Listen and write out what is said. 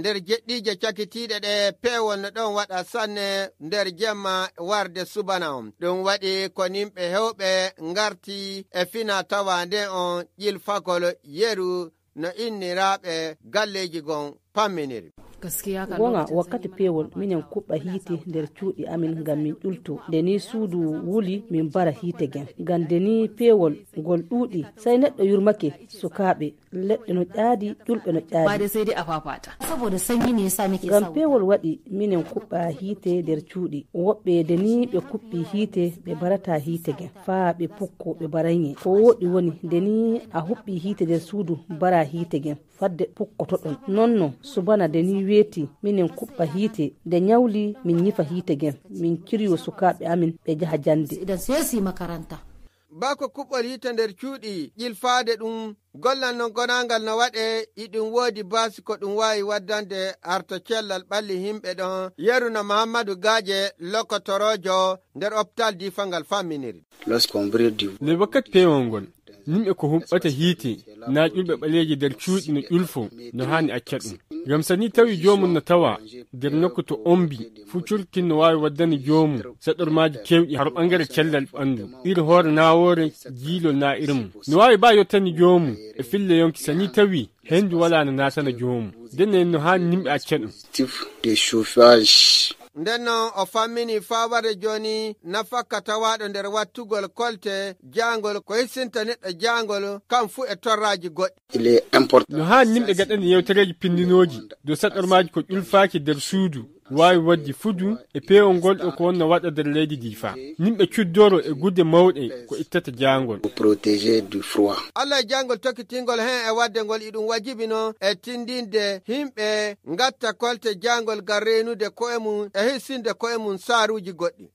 nder jeɗɗiije cakitiiɗe ɗe peewol no ɗon waɗa sanne nder jemma warde subana on. Ɗum waɗi ko nimɓe hewɓe ngarti e fina tawaande on ƴilfagol yeru no inniraaɓe galleeji gon pamminiri. Gonga wakkati pewol minen kuɓɓa hiite nder cuuɗi amin ngam min ƴulto nde ni suudu wuli min bara hiite gen ngam nde ni pewol ngol ɗuuɗi sai neɗɗo yurmake sukaaɓe leɗɗe no ƴaadi ƴulɓe no ƴaadi sai dai a fafata saboda sanyi ne yasa muke ngam pewol waɗi minen kuɓɓa hiite nder cuuɗi woɓɓe nde ni ɓe kuɓɓi hiite ɓe barata hiite gen faa ɓe pukko ɓe barayŋe ko woɗi woni nde ni a huɓɓi hiite nder suudu bara hiite gen fadde pukkoto ɗon nonno subana de ni weeti minen kuɓɓa hiite nde nyawli min nyifa hiite gen min kiryo sukaaɓe amin ɓe jaha jande idan sesi makaranta bako kuɓɓol hiite nder cuuɗi ƴilfaade ɗum gollan non gonangal no waɗe iɗum woodi baasi ko ɗum waawi waddande arto cellal ɓalli himɓe ɗon yeruna Mahamadou Gadje lokotorojo nder hôpital difangal famminiri. Le wakkati pewol ngol yimɓe ko huɓɓata hiite na ƴulɓe ɓaleeji nder cuuɗi no ƴulfo no haani acca ɗum ngam so ni tawi joomum no tawa nder nokku to ombi fuu curkin no waawi waddani joomum saɗormaaji kewɗi har ɓangare cellal ɓanndu iri hoore naawoore jiilol na irin no waawi ba yottani joomum e fille yonki so ni tawi henndu walaa no naatana joomum nden no haani yimɓe acca ɗum. nden noon o fammini fawade joni nafakka tawaɗo nder wattugol kolte jangol ko hissinta neɗɗo jangol kam fu e torraji goɗɗi. No haani yimɓe gaɗani yewtereji pindinoji dow saɗormaji ko ƴulfaaki nder suudu waawi waddi fudu e peewol ngol ɗo ko wonno waɗa nder leydi Difa. Yimɓe cuddoro e gudde mawɗe ko ittata jangol. Allah e jangol tokkitingol hen e wadde ngol iɗum wajibino e tindinde himɓe ngatta kolte jangol ngam renude ko'e mum e hissinde ko'e mum saaruji goɗɗi.